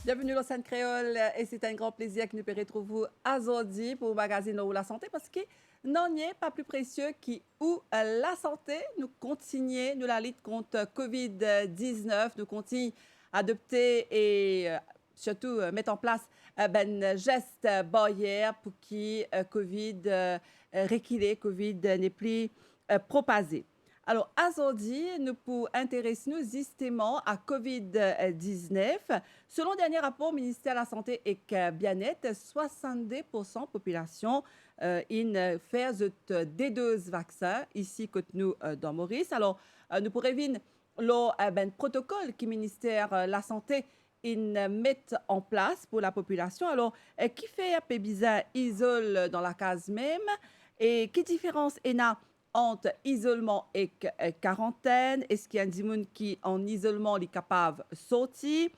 Bienvenue dans Scène Créole et c'est un grand plaisir que nous pourrons retrouver aujourd'hui pour le magazine Ou la santé parce que non n'y est pas plus précieux qui ou la santé. Nous continuons nous la lutte contre Covid-19, nous continuons à adopter et surtout mettre en place ben gestes barrières pour que Covid reculer, Covid n'est plus propagé. Alors, aujourd'hui, nous pour intéresser nous justement à COVID-19. Selon le dernier rapport ministère de la Santé et Bien-être, 62% de la population in fait des doses vaccins ici que nous dans Maurice. Alors, nous pourrions voir le protocole que le ministère de la Santé met en place pour la population. Alors, qui fait un peu bizarre isole dans la case même et quelle différence est là entre isolement et quarantaine? Est-ce qu'il y a des gens qui en isolement est capable de sortir,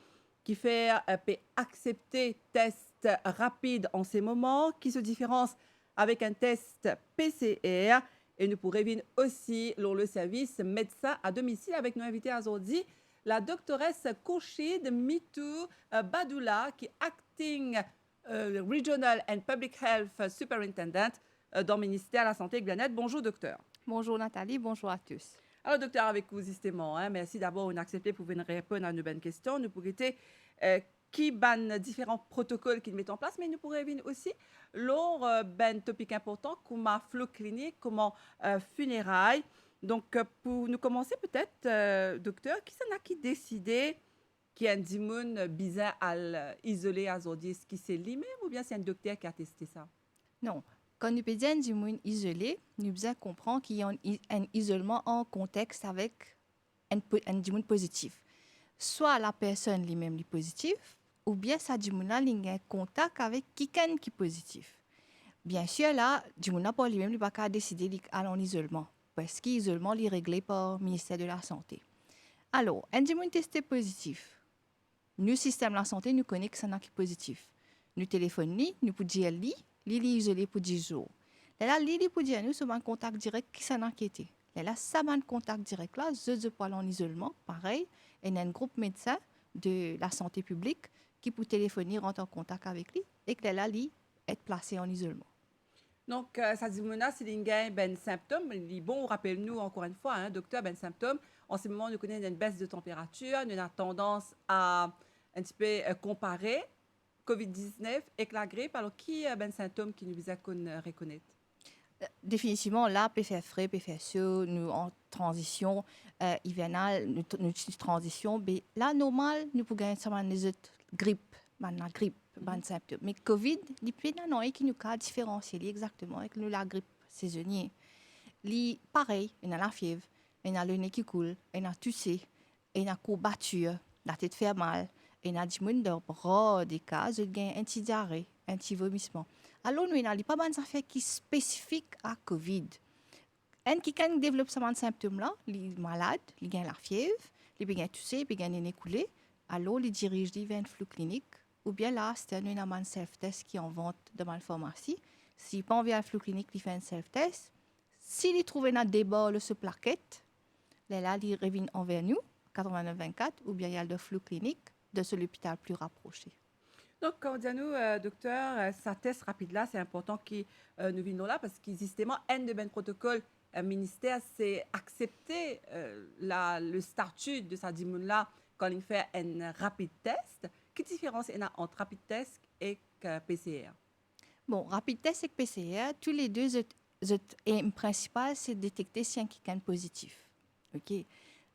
qui fait peut accepter test rapide en ces moments, qui se différence avec un test PCR? Et nous pourrons venir aussi dans le service médecin à domicile avec nos invités aujourd'hui, la doctoresse Kourchid Mitou Badoula, qui est acting Regional and Public Health Superintendent dans le ministère de la Santé et Bien-être. Bonjour, docteur. Bonjour Nathalie, bonjour à tous. Alors, docteur, avec vous, justement, merci d'abord d'accepter pour venir répondre à nos bonnes questions. Nous pourrions qui ban différents protocoles qu'ils mettent en place, mais nous pourrions venir aussi lors ben topic important comme flow clinique, comme funérailles. Donc, pour nous commencer peut-être, docteur, qui s'en a qui décidé qu'il y a un dimoun bizarre à isoler à aujourd'hui? Est-ce qui c'est lui-même ou bien c'est un docteur qui a testé ça? Non, quand nous parlons du monde isolé, nous devons comprendre qu'il y a un isolement en contexte avec un monde positif. Soit la personne lui-même est positive, ou bien ça du monde a un contact avec quelqu'un qui est positif. Bien sûr, là, du monde n'a pas lui-même pas décider d'aller en isolement, parce que l'isolement est réglé par le ministère de la Santé. Alors, un du monde testé positif. Nous, système de la santé, nous connaissons que c'est un qui est positif. Nous téléphonons, nous pouvons dire lui, il est isolé pour 10 jours. Là, il peut dire nous sommes en contact direct qui s'en inquiète. Là, ça en contact direct là, je peux aller en isolement, pareil. Il y a un groupe médecin de la santé publique qui peut téléphoner, rentrer en contact avec lui et que là, lui, être placé en isolement. Donc, ça dit menace, c'est un ben symptôme. Bon, rappelle-nous encore une fois, hein, docteur, ben symptôme. En ce moment, nous connaissons une baisse de température, nous avons tendance à un petit peu comparer COVID-19 avec la grippe. Alors, qui a ben symptôme qui nous a reconnaître? Définitivement, là, peut faire frais, peut faire chaud, nous en transition hivernale, nous transition, mais là, normal, nous pouvons gagner ça, les autres grippe, la grippe, symptômes. Mais Covid, il y a un qui nous a différencié exactement avec nous, la grippe saisonnière. Pareil, il y a la fièvre, il y a le nez qui coule, il y a toussé, il y a courbature, la tête fait mal, il y a du monde de bras, des cas, il y a un petit diarrhée, un petit vomissement. Alors, nous n'avons pas de affaires qui sont spécifiques à COVID. Un qui développe ce symptôme-là, il est malade, il a la fièvre, il a toussé, il a le nez coulé. Alors, il dirige vers un flux clinique. Ou bien là, c'est un self-test qui est en vente dans la pharmacie. S'il n'a pas envie un flux clinique, il fait un self-test. S'il trouve un débat sur plaquette, là, il revient envers nous, 89-24, ou bien il y a le flux clinique de l'hôpital plus rapproché. Donc, quand nous, docteur, ça test rapide là, c'est important que nous venions là parce que justement, un de ben protocole ministère, c'est accepter le statut de sa dimoun là quand il fait un rapide test. Quelle différence il y a entre rapide test et PCR? Bon, rapide test et PCR, tous les deux, le principal, c'est de détecter si quelqu'un est positif. OK?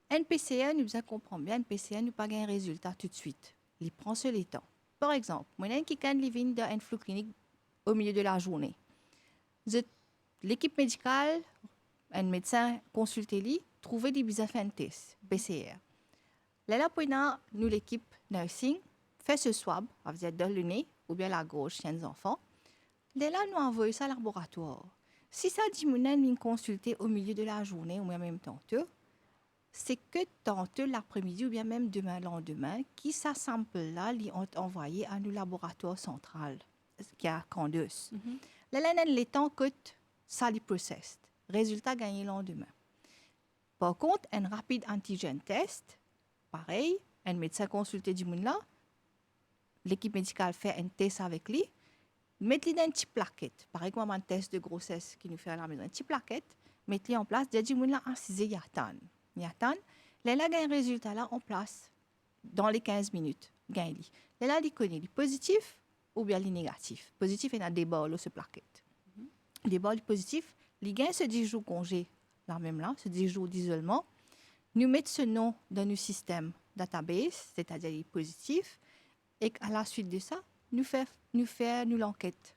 Un PCR, nous comprenons bien, un PCR, nous pas un résultat tout de suite. Il prend ce temps. Par exemple, moi, quelqu'un qui vient d'un flux clinique au milieu de la journée. L'équipe médicale, un médecin consulté lui, trouver des besoins de test PCR. Là, nous, l'équipe nursing, fait ce swab, avec dans le nez ou bien la gauche chez les enfants. Là, nous envoyons ça au laboratoire. Si ça dit que nous consulter au milieu de la journée ou même tantôt, c'est que tantôt l'après-midi ou bien même demain le lendemain, qui ça sample-là, ils ont envoyé à nos laboratoires central, qui est à Candeus. Là, les temps que ça les processe. Résultat gagné le lendemain. Par contre, un rapide antigène test, pareil, un médecin consulté du monde là, l'équipe médicale fait un test avec lui, mettre lui dans une petite plaquette. Pareil comme un test de grossesse qui nous fait à la maison. Une petite plaquette, mettre lui en place, dire du monde là, assisé, y attend. Y attend. Là, il a un résultat là en place dans les 15 minutes. Là, il connaît le positif ou bien le négatif. Positif, il y a des balles sur plaquette. Des balles positifs, il gagne ce 10 jours congé, là même là, ce 10 jours d'isolement. Nous mettons ce nom dans nos systèmes database, c'est-à-dire les positifs, et à la suite de ça, nous faisons l'enquête.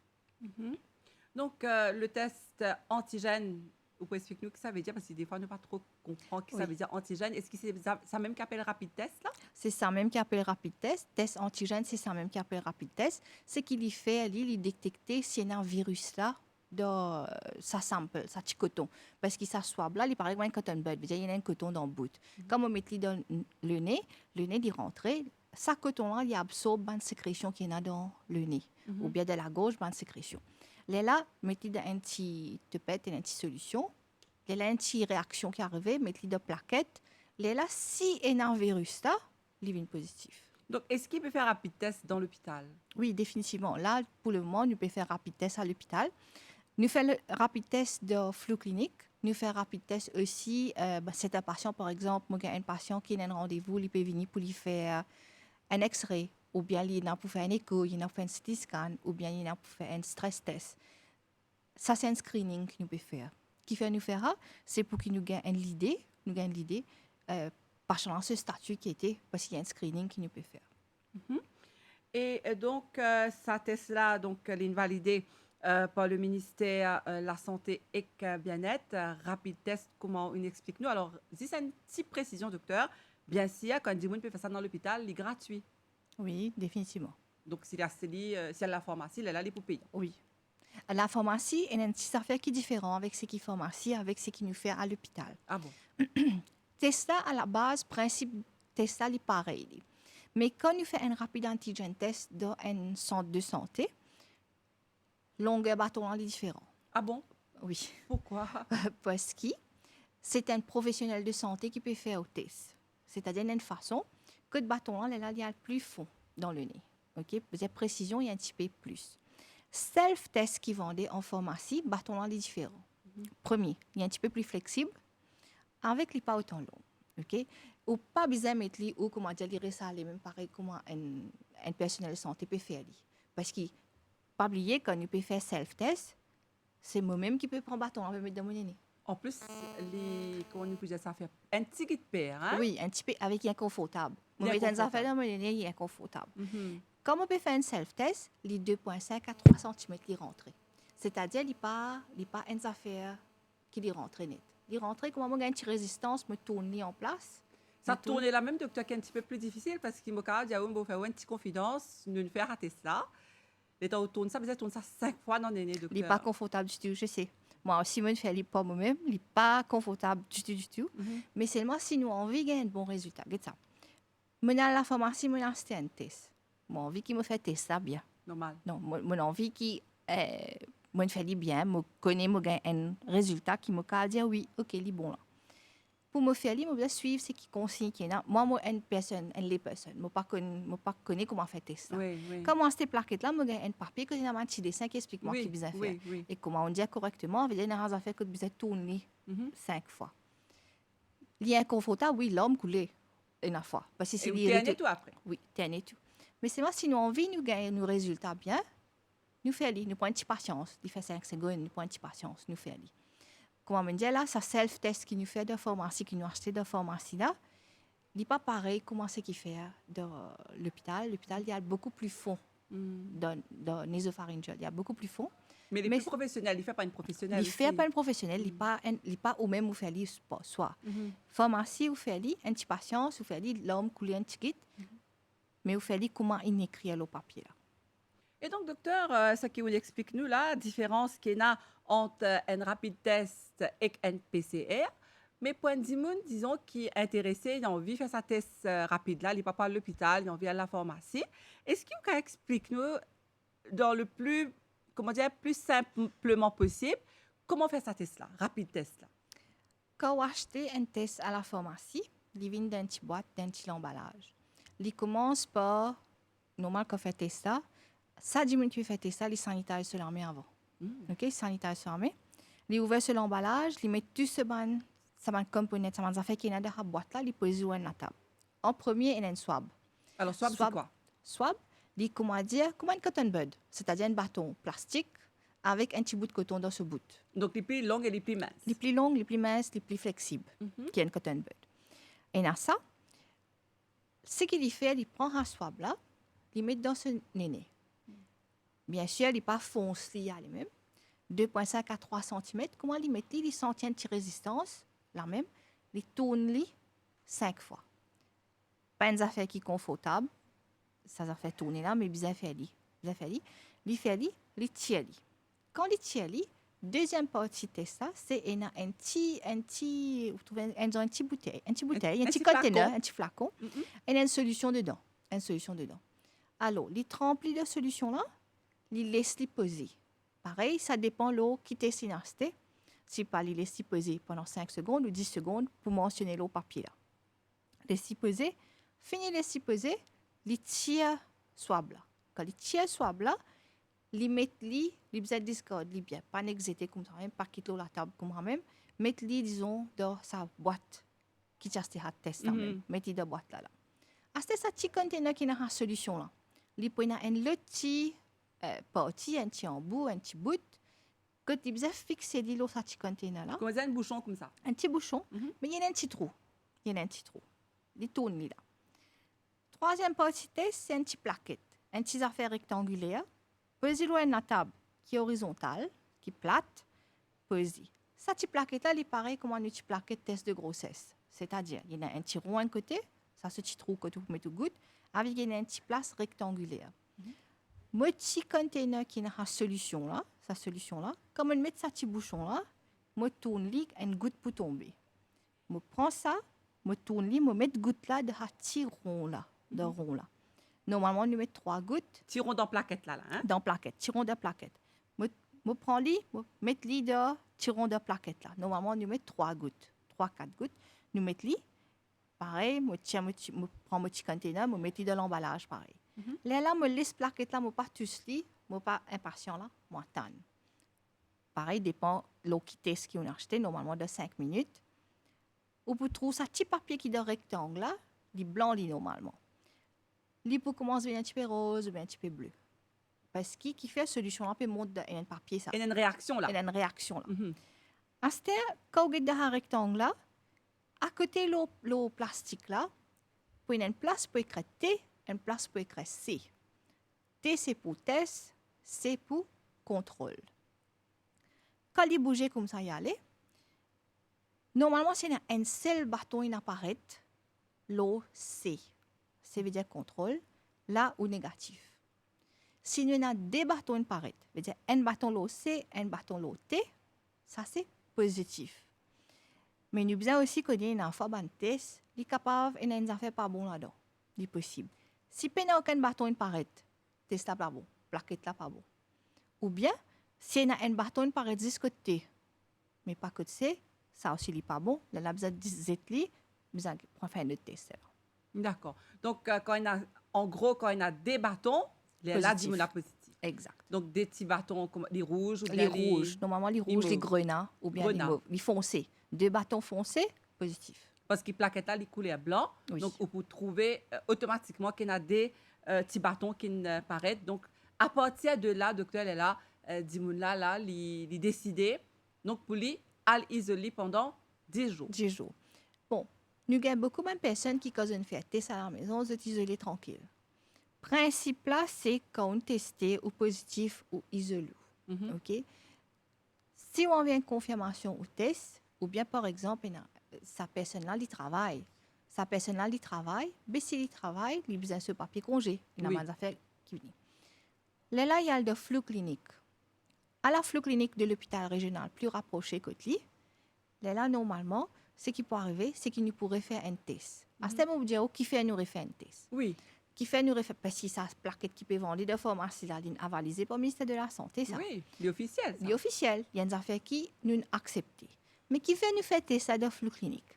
Donc, le test antigène, vous pouvez expliquer nous ce que ça veut dire, parce que des fois, on ne pas trop comprendre ce que ça veut dire antigène. Est-ce que c'est ça même qu'appelle rapide test, là? C'est ça même qui appelle rapide test. Test antigène, c'est ça même qui appelle rapide test. C'est qu'il y fait, il détecter s'il y a un virus là dans sa sample, sa petit coton. Parce qu'il s'assoit là, il paraît qu'il y a un coton bud, il y a un coton dans le bout. Comme on met dans le nez il rentre, sa coton là, il absorbe une sécrétion qui est dans le nez, ou bien de la gorge, une sécrétion. Là, mettez dans un petit tepette et une petite solution. Là, une petite réaction qui arrive, mettez dans plaquette. Là, si il y a un virus là, il vient positif. Donc, est-ce qu'il peut faire rapide test dans l'hôpital? Oui, définitivement. Là, pour le moment, nous pouvons faire rapide test à l'hôpital. Nous faisons le rapide test de flux clinique. Nous faisons rapide test aussi. C'est un patient, par exemple, moi, un patient qui a un rendez-vous, il peut venir pour lui faire un X-ray, ou bien il a pour faire un écho, il a pour faire un CT scan, ou bien il a pour faire un stress test. Ça, c'est un screening que nous pouvons faire. Ce qui fait nous faire, c'est pour qu'il nous gagne l'idée, par ce statut qui était, parce qu'il y a un screening qui nous peut faire. Et donc, ça test-là, donc, l'invalidé par le ministère la Santé et Bien-être, rapide test, comment on explique-nous? Alors, si c'est une petite précision, docteur, bien sûr, quand on peut faire ça dans l'hôpital, il est gratuit. Oui, définitivement. Donc, s'il y a la pharmacie, elle est pour payer. Oui. La pharmacie, il y a une petite affaire qui est différente avec ce qui est pharmacie, avec ce qui nous fait à l'hôpital. Ah bon? Test là, à la base, principe test là, est pareil. Mais quand nous faisons un rapide antigène test dans un centre de santé, longueur bâton est différent. Ah bon? Oui. Pourquoi? Parce que c'est un professionnel de santé qui peut faire le test. C'est-à-dire une façon que le bâton là, il y a le plus fond dans le nez. OK? Pour précision, il y a un petit peu plus. Self-test qui vendait en pharmacie, bâton là, est différent. Premier, il est un petit peu plus flexible, avec les pas autant long. OK? Ou pas besoin de mettre ou comment dire, lire ça, même pareil comment un personnel de santé peut faire. Parce que, pas oublier, quand nous peut faire self-test, c'est moi-même qui peux prendre bâton, on peut mettre dans mon nez. En plus, comment on peut dire ça fait un petit de paire, hein? Oui, un petit peu avec un confortable. On met des affaires dans mon nez, il est inconfortable. Comme on peut faire un self-test, les 2,5 à 3 cm les rentrent. C'est-à-dire, il n'y a pas une affaire qui les rentre net. Les rentrées, comment on a une petite résistance, me tourner en place. Ça tourne là même, docteur, qui est un petit peu plus difficile parce qu'il m'a dit, on va faire une petite confidence, nous faire rater ça. Les temps où tourne ça, vous tourne ça 5 fois dans l'année, docteur. Il n'est pas confortable du tout, je sais. Moi aussi, je ne fais pas moi-même. Il n'est pas confortable du tout. Mais seulement si nous avons envie de gagner un bon résultat. Regarde ça. Je suis à la pharmacie, je suis un test. J'ai envie qu'il me fait tester ça bien. Normal. Non, j'ai envie qu'il me fait bien, je connais un résultat qui me dit oui, ok, il est bon là. Pour me faire, je dois suivre ce qui consigne qui est là. Moi, une personne, je ne connais pas comment faire tester ça. Oui. Comment cette plaquette-là, je un papier que j'ai un petit dessin qui explique moi qui besoin faire. Oui. Et comment on dit correctement, avec des affaires que besoin tourner 5 fois. Il est inconfortable, oui, l'homme coulé une fois. Parce que c'est et tout après. Oui, et tout. Mais c'est moi, si nous avons envie de gagner nos résultats bien, nous faisons, nous prenons une petite patience. Il fait 5 secondes, nous prenons une petite patience, nous faisons. Comment on dit là, ça self-test qui nous fait de pharmacie, qui nous achète de pharmacie là, il n'est pas pareil comment c'est qu'il fait de l'hôpital. L'hôpital, il y a beaucoup plus fond dans l'ésopharyngéal. Il y a beaucoup plus fond. Mais les plus professionnels, il ne fait pas une professionnelle. Il ne fait pas une professionnelle, il n'est pas au même où fait soit. Pharmacie, où fait une petite patience, où fait l'homme couler un petit mais où fait comment il écrit le papier là. Et donc, docteur, ce qui vous explique nous là, la différence qu'il y a entre un rapide test et un PCR. Mais pour un monde, disons, qui est intéressé, il a envie de faire sa test rapide là, il n'est pas à l'hôpital, il a envie à la pharmacie. Est-ce qu'il vous explique nous dans le plus, plus simplement possible, comment faire sa test là, rapide test là? Quand vous achetez un test à la pharmacie, il vient d'un petit boîte, d'un petit emballage. Il commence par normal qu'on fait test ça dit qui fait test les sanitaires sur l'armée avant. OK, sanitaires sur l'armée. Les ouvert sur l'emballage, les met tout ce ban component, ça m'a fait qu'il y a dans la boîte là, les poser sur la table. En premier, il y a une swab. Alors, swab, c'est quoi? Swab, dit comment dire, comme un cotton bud, c'est-à-dire un bâton plastique avec un petit bout de coton dans ce bout. Donc, les plus longues et les plus minces. Les plus longues, les plus minces, les plus flexibles, qui est un cotton bud. Et dans ça, ce qu'il fait, il prend un swab là, il met dans ce néné. Bien sûr, il n'est pas foncé à lui-même. 2,5 à 3 cm. Comment il met? Il sent une petite résistance, là même. Il tourne 5 fois. Pas une affaire qui est confortable. Ça fait tourner là, mais bien fait. Il tire. Quand il tire, deuxième partie de ça, c'est un petit bouteille, un petit conteneur, un petit flacon, et il y a une solution dedans. Alors, il remplit la solution là, il laisse poser. Pareil, ça dépend de l'eau qui est synasté. Si pas, il laisse poser pendant 5 secondes ou 10 secondes pour mentionner l'eau papier là. Laisse poser, fini laisse poser, il tire swab là. Quand il tire swab là, il met il besoin discorde, il bien pas n'exéter comme ça même, pas quitter la table comme ça même, mettre disons dans sa boîte qui t'a à test là même, mettre dans boîte là. À ce petit conteneur qui a la solution là. Il prend un petit partie, un petit embout, un petit bout, que tu besoin fixer dans ce petit conteneur là. Comme un bouchon comme ça. Un petit bouchon, mais il y a un petit trou. Il tourne là. Troisième partie test, c'est un petit plaquette, un petit affaire rectangulaire. Posez-le à une table qui est horizontale, qui est plate, posez. Cette petite plaquette-là, il est pareil comme une petite plaquette test de grossesse. C'est-à-dire, il y a un petit rond à côté, ça c'est un petit trou que tu mets tout goutte, avec une petite place rectangulaire. Mon petit container qui a sa solution là, comme on met ce petit bouchon là, je tourne une goutte pour tomber. Je prends ça, je tourne, je mets une goutte là de ce petit rond là, Normalement, on met 3 gouttes. Tirons dans plaquette là. Hein? Tirons de plaquette. Je prends je mets dans tirons de plaquette là. Normalement, on met 3 gouttes, 3-4 gouttes. Nous mettons pareil, je prends mon petit container, je mets dans l'emballage pareil. Là, je laisse plaquette là, je pas tous je pas impatient là, je attends. Pareil, dépend de l'eau qui teste qu'on a acheté, normalement de 5 minutes. Ou pour trouver ce petit papier qui est dans le rectangle là, il est blanc normalement. Il peut commencer un petit peu rose ou un petit peu bleu. Parce qu'il fait la solution, on peut monter un papier. Ça. Il y a une réaction là. À ce temps, quand on est dans un rectangle là, à côté de l'eau plastique là, il y a une place pour écrire T, une place pour écrire C. T c'est pour test, C pour contrôle. Quand il bouge comme ça, il y a normalement, c'est un seul bâton qui apparaît, l'eau C. Ça veut dire contrôle, là ou négatif. Si nous avons deux bâtons qui apparaissent, ça veut dire un bâton l'eau C, un bâton l'eau T, ça c'est positif. Mais nous avons aussi qu'on ait une fois un test, il est capable et une affaire pas bon là-dedans. C'est possible. Si il n'y a aucun bâton qui apparaît, test là pas bon, plaquette là pas bon. Ou bien, si il y a un bâton qui apparaît de côté, mais pas côté C, ça aussi n'est pas bon. Là, besoin de zetli, besoin de faire un autre test. D'accord. Donc, quand il y a des bâtons, là, dis-moi la positive. Exact. Donc, des petits bâtons comme les rouges ou les rouges. Normalement, les rouges, les grenats ou bien les foncés. 2 bâtons foncés, positif. Parce que plaquette là, les couleurs blanc. Oui. Donc, on peut trouver automatiquement qu'il y a des petits bâtons qui apparaissent. Donc, à partir de là, docteur est là, dis-moi là, il décider. Donc, pour lui, à l'isoler pendant 10 jours. 10 jours. Bon, nous avons beaucoup de personnes qui causent une fête à la maison, vous êtes isolés tranquille. Le principe là, c'est quand on teste ou positif ou isolé. OK? Si on vient une confirmation au test, ou bien par exemple, sa personne là, il travaille. Mais s'il travaille, il a besoin de ce papier congé. Il a des affaires qui viennent. Là, il y a le flux clinique. À la flux clinique de l'hôpital régional plus rapproché que lui, là, normalement, ce qui peut arriver, c'est qu'il nous pourrait faire un test. À ce moment, on vous dit, qui fait nous refaire un test? Oui. Qui fait nous refaire, parce que ça plaquette qui peut vendre de pharmacie, là, avalisée par le ministère de la Santé, ça. Oui, l'officiel. L'officiel. Il y a des affaires qui nous acceptent. Mais qui fait nous faire test ça de flux clinique?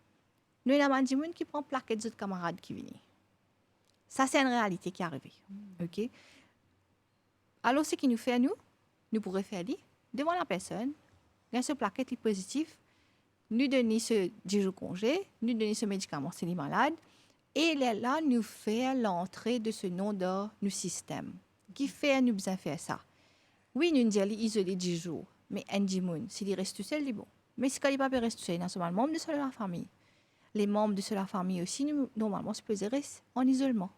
Nous avons des gens qui prennent plaquette d'autres camarades qui viennent. Ça, c'est une réalité qui est arrivée. OK? Alors, ce qui nous fait, nous pourrions faire devant la personne, dans ce plaquette positif, nous donner ce 10 jours congé, nous donner ce médicament si il est malade, et là, nous faire l'entrée de ce nom dans nos systèmes. Qui fait nous besoin faire ça? Oui, nous disons isoler 10 jours, mais un dimoun, s'il reste tout seul, il est bon. Mais si il ne peut pas rester tout seul, c'est un membre de la famille. Les membres de la famille aussi, nous, normalement, supposés rester en isolement.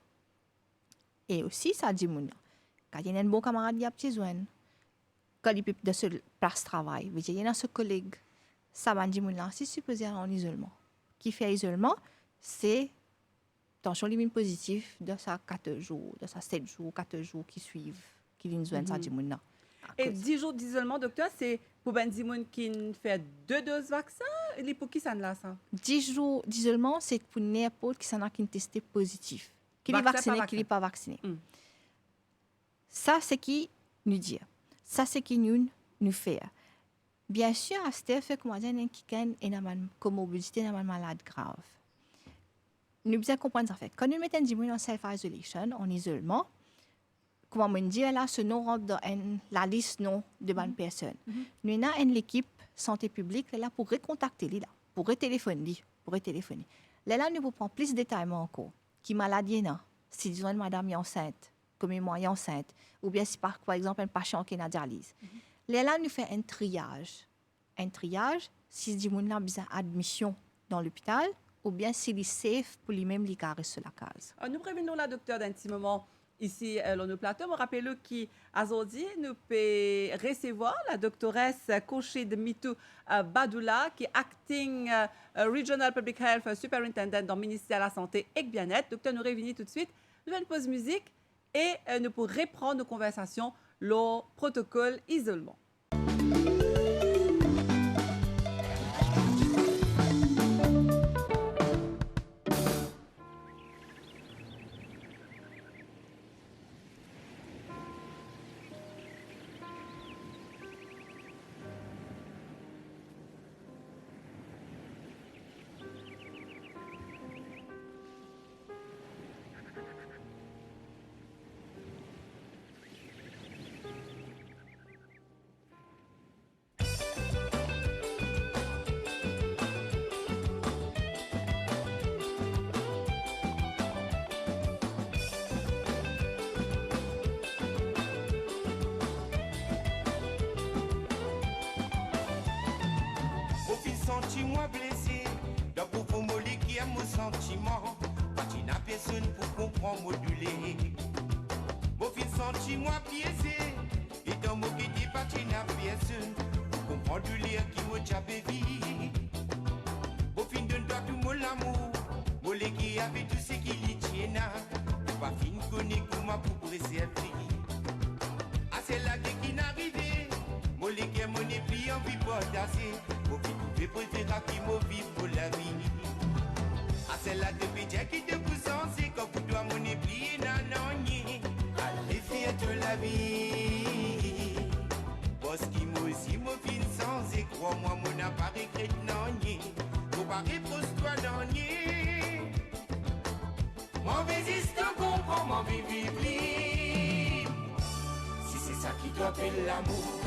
Et aussi, ça dit moun. Quand il y a un bon camarade qui a besoin, quand il peut de ce place de travail, il y a un collègue, ça va dire moun là, c'est supposé aller en isolement. Qui fait isolement, c'est tension limite positive de ça 4 jours, de ça 7 jours, 4 jours qui suivent, qui viennent besoin ça dit moun là. Et 10 jours d'isolement, docteur, c'est pour ben di moun qui fait 2 doses vaccin, et pour qui ça ne l'a ça? 10 jours d'isolement, c'est pour n'importe qui s'en a qui testé positif. Qui est vacciné, qui n'est pas vacciné. Ça, c'est qui nous dit. Ça, c'est qui nous fait. Bien sûr, à ce fait, comme on dit, il y a une comorbidité, une malade grave. Nous devons comprendre ça. Quand nous mettons des gens en self-isolation, en isolement, comment on dit, là, ce nom rentre dans la liste non de bonnes personnes. Nous avons une équipe santé publique là pour recontacter, là, pour retéléphoner. Là, nous pouvons prendre plus de détails encore. Qui maladie là, si disons une madame est enceinte, comme moi est enceinte, ou bien si par exemple un patient qui est en dialyse. Là, nous faisons un triage. Un triage, si disons là besoin admission dans l'hôpital, ou bien s'il est safe pour lui-même les garer sur la case. Nous prévenons la docteur d'un petit moment ici dans nos plateaux. Je rappelle qu'aujourd'hui, nous pouvons recevoir la doctoresse Khurshid Mitou Badoula, qui est Acting Regional Public Health Superintendent dans le ministère de la Santé et du Bien-être. Docteur, nous revenons tout de suite. Nous allons une pause musique et nous pourrons reprendre nos conversations, le protocole isolement. Senti-moi blessé, d'un pauvre mollet qui aime mon sentiment. Quand il n'a personne pour comprendre, moduler. Mon fils senti-moi piégé, et dans mon guide, pas il n'a personne pour comprendre du lait qui m'a déjà bévi. Mon fils donne toi tout mon amour, mollet qui avait tout ce qu'il y tient. Pas fin connaît comment pour préserver. Ah, c'est là qui n'arrivait, mollet qui est mon épée en vie pour tasser. Je préfère qui me vivre pour la vie. Ah, c'est là de pédia qui te pousse en c'est quand vous dois mon éplier nanani. Allez, faire de la vie. Parce qu'il m'a aussi mon fin sans et crois-moi, mon appareil crête nani. Pour pas répondre toi nani. Mon résistant comprend mon vivre. Si c'est ça qui doit faire l'amour.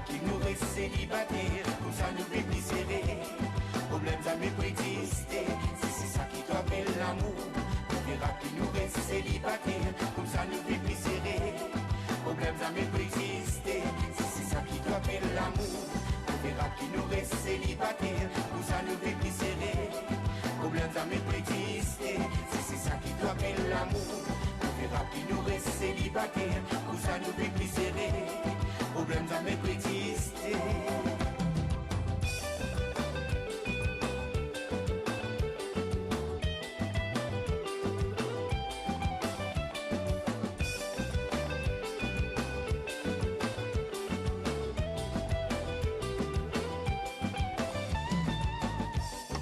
Qui nous reste célibataires, comme ça nous fait plus serrer. Problèmes à mépriser, si c'est ça qui doit faire l'amour. On verra qui nous reste célibataires, comme ça nous fait plus serrer. Problèmes à mépriser, si c'est ça qui doit faire l'amour. On verra qui nous reste célibataires, comme ça nous fait plus serrer. Problèmes à mépriser, si c'est ça qui doit faire l'amour. On verra qui nous reste célibataires, comme ça nous fait plus serrer. Problèmes à mépriser.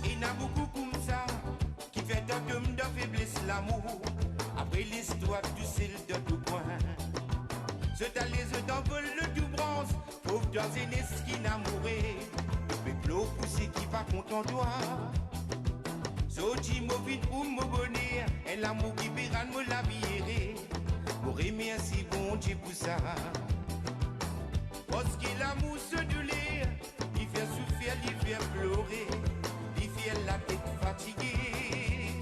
Il y en a beaucoup comme ça qui fait d'un homme de faiblesse l'amour. Après l'histoire du ciel de tout point. Ce t'as les œufs d'envol le tout bronze. Pauvre dans une esquine amourée. Le peuple poussé qui va contre toi. Soji mo vite pour me bonheur, et l'amour qui pérane me la vie. Pour remercier bon Dieu pour ça. Parce que l'amour se doulait, il fait souffrir, il fait pleurer, il fait la tête fatiguée.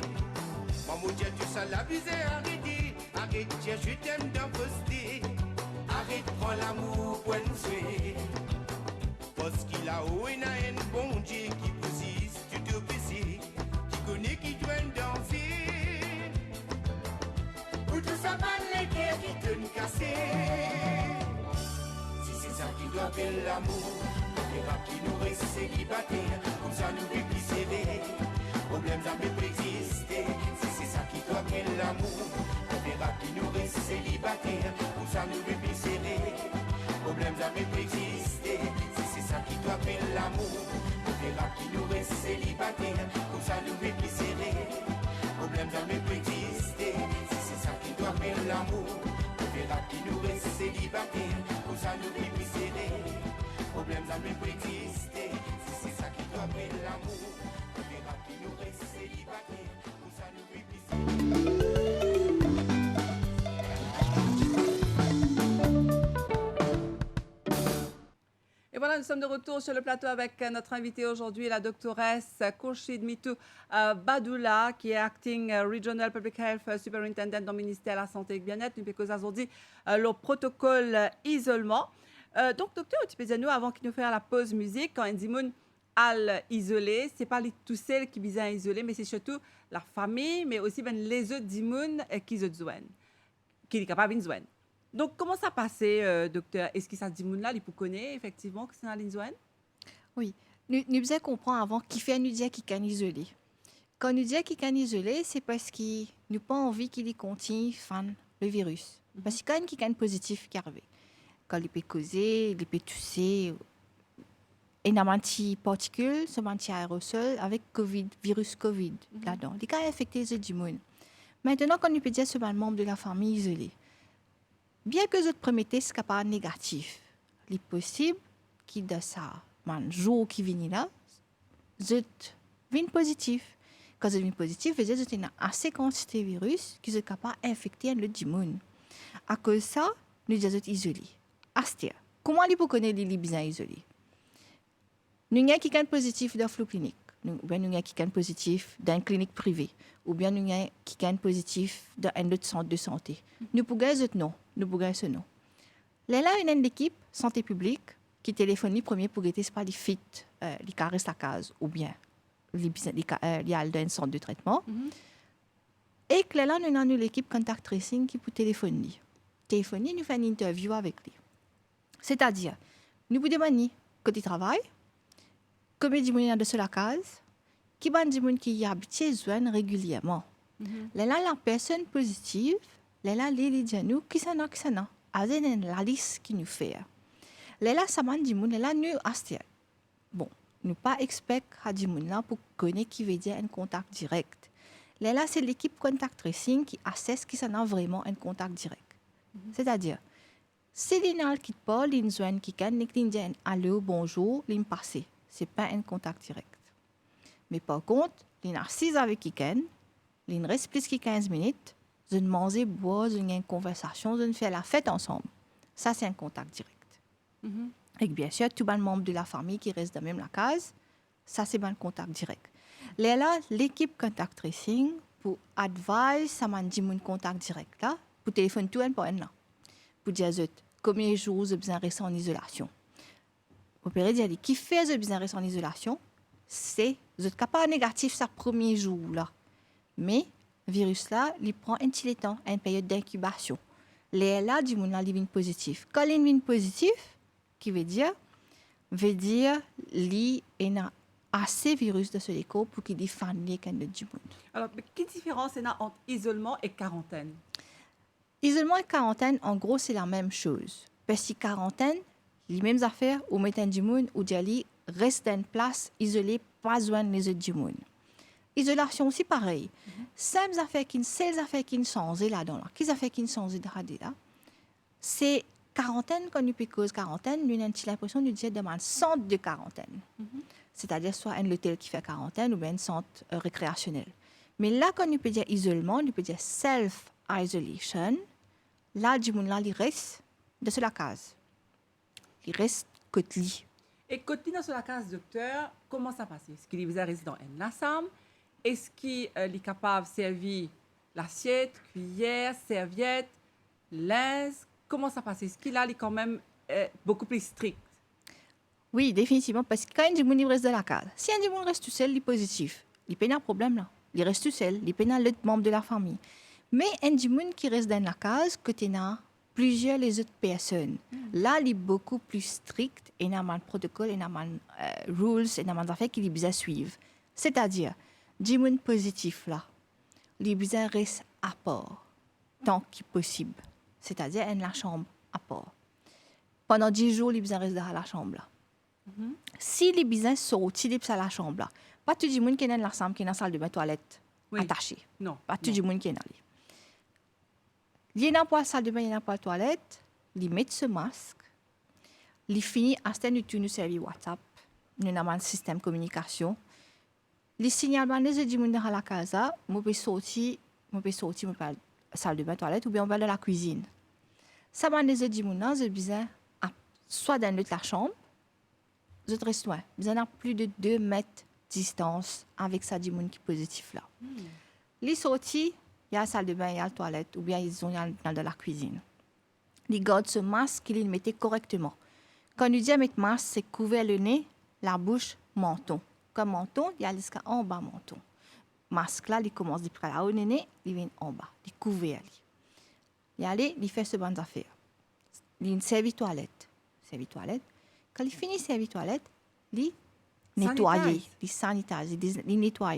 Maman Dieu, tout ça la vie est arrêtée. Arrête, Dieu, je t'aime d'imposter. Arrête, prends l'amour pour nous souhaiter. Parce qu'il a haut et un bon Dieu qui persiste, tu te pécis, qui connaît qui doit danser. Pour tout ça, pas les guerres qui te casser. Si c'est ça qui doit faire l'amour, les rap qui nous restent célibataires, comme ça nous vit plus serré. Problème ça peut exister. Si c'est ça qui doit faire l'amour, les rap qui nous restent célibataires, comme ça nous vit plus serré. Problème ça peut exister. Si c'est ça qui doit faire l'amour, les rap qui nous restent célibataires, comme ça nous vit plus serré. Problème ça peut exister. Si c'est ça qui doit faire l'amour, les rap qui nous restent célibataires, comme ça nous vit plus serré. Problème ça peut exister. Si c'est ça qui doit faire l'amour, les rap qui nous restent célibataires, comme ça nous vit plus serré. Et voilà, nous sommes de retour sur le plateau avec notre invitée aujourd'hui, la doctoresse Khurshid Mitou Badoula, qui est Acting Regional Public Health Superintendent dans le ministère de la Santé et du Bien-être. Nous avons aujourd'hui le protocole isolement. Donc, docteur, tu peux dire nous, avant qu'il nous fasse la pause musique, quand on dit al isolé, ce n'est pas les tout seuls qui visent à isoler, mais c'est surtout la famille, mais aussi ben, les autres d'immunes qui sont capables de joindre. Donc, comment ça passait, docteur? Est-ce que ça dit là, il peut connaître effectivement que c'est dans l'inzoine? Oui, nous devons comprendre avant qui fait nous dire qu'il est isolé. Quand nous disons qu'il est isolé, c'est parce qu'il n'a pas envie qu'il continue fan le virus. Parce qu'il y a quelqu'un positif qui arrive. Quand il peut causer, il peut tousser, et il y a un petit particule, ce petit aérosol avec COVID, virus COVID là-dedans. Il peut infecter les autres du monde. Maintenant, quand nous peut dire ce membre de la famille isolé, bien que le premier test n'est pas négatif, il est possible qu'il de ça, un jour qui vient là, je viens positif. Quand je viens positif, je veux dire assez quantité de virus qui sont capables d'infecter le monde. À cause de ça, nous sommes isolés. Astia, comment on peut connaître les bien isolés? Nous avons quelqu'un positif dans le clinique, nous avons quelqu'un positif dans une clinique privée, ou bien nous avons quelqu'un positif dans un autre centre de santé. Nous pouvons dire non. Nous pouvons ce nom. Là, il y a une équipe santé publique qui téléphone les premiers pour guetter pas les fit, les caresses la case ou bien les dans un centre de traitement. Et que là, nous avons l'équipe contact tracing qui peut téléphoner. Téléphoner, nous faisons une interview avec lui. C'est-à-dire, nous vous demandons côté travail, combien de gens de la case, qui ban de gens qui y habitent régulièrement. Là, la personne positive, là, les gens qui sont là, avec la liste qui nous fait. Là, ça m'a dit, là, nous, astia. Bon, nous pas expect à dire là pour connaître qui veut dire un contact direct. Là, c'est l'équipe contact tracing qui assesse qui sont vraiment un contact direct. C'est-à-dire, si l'on quitte pas, l'on joint qui can, l'on dit allô, bonjour, l'on passe. C'est pas un contact direct. Mais par contre, l'on assise avec qui can, l'on reste plus que 15 minutes. Je ne mange, bois, je ne une conversation, je ne fais la fête ensemble. Ça, c'est un contact direct. Et bien sûr, tout le membre de la famille qui reste dans même la case, ça, c'est un contact direct. Là, l'équipe contact tracing, pour advise, ça m'a dit mon contact direct là, pour téléphoner tout un point là. Pour dire, combien de jours vous avez besoin de rester en isolation. Vous pouvez dire, qui fait vous avez besoin de rester en isolation, c'est, vous êtes capable négatif ça premier jour là. Mais, virus là, il prend un petit temps, une période d'incubation. Les là, du monde là, il vient positif. Quand il vient positif, qui veut dire, il y a assez de virus de ce déco pour qu'il défende les canaux du monde. Alors, quelle différence est entre isolement et quarantaine? Isolement et quarantaine, en gros, c'est la même chose. Parce que quarantaine, les mêmes affaires au matin du monde, où Djali reste dans une place isolée, pas joindre les autres du monde. Isolation aussi pareil. Seules affaires qui ne changent là-dedans, qui affaires qui ne changent là, c'est quarantaine, quand nous cause quarantaine, nous avons l'impression de dire dans un centre de quarantaine. c'est-à-dire soit un hôtel qui fait quarantaine ou bien un centre récréationnel. Mais là, quand nous peut dire isolement, nous peut dire self-isolation, là, du monde là, il reste de la case. Il reste côté lit. Et côté dans la case docteur, comment ça passe? Est-ce qu'il est résident en Assam? Est-ce qu'il est capable de servir l'assiette, cuillère, serviette, linge? Comment ça passe? Est-ce qu'il est quand même beaucoup plus strict? Oui, définitivement, parce que quand un monde reste dans la case, si un monde reste tout seul, il est positif. Il n'y a pas de problème là. Il reste tout seul, il n'y a pas l'autre membre de la famille. Mais un monde qui reste dans la case, que tu as plusieurs les autres personnes. Là, il est beaucoup plus strict, et il y a un protocole, il y a un rules, il y a des affaires qu'il est besoin de suivre. C'est-à-dire, du monde positif là, il est besoin de rester à part, tant que possible. C'est-à-dire, dans la chambre à part. Pendant 10 jours, il est besoin de rester dans la chambre là. Si les besoins sortent de la chambre là, pas tout le monde qui est dans la chambre, qui est dans la salle de bain, toilette, Oui. attaché. Non. Pas tout le monde qui est dans lui. Il y a pas la salle de bain, il y a pas la toilette, il met ce masque, il finit à ce temps nous servir WhatsApp, nous avons un système de communication. Les signaux les du monde dans la casa, moi peux sortir, moi la salle de bain, toilette ou bien on va dans la cuisine. Ça va les du monde, j'ai besoin soit dans la chambre, je reste loin. Vous avez plus de 2 mètres de distance avec ça du monde qui est positif là. Les sorties, il y a la salle de bain, il y a la toilette, ou bien ils sont dans la cuisine. Les gardent ce masque, ils le mettent correctement. Quand nous disons mettre masque, c'est couvrir le nez, la bouche, menton. Comme menton, il y a jusqu'à en bas menton. Masque là, il commence depuis là haut nez, il vient en bas, il couvre. Il allait, il fait ce bon affaire. Il servi toilette. Quand il finit servir toilette, il nettoie, il sanitise, il nettoie.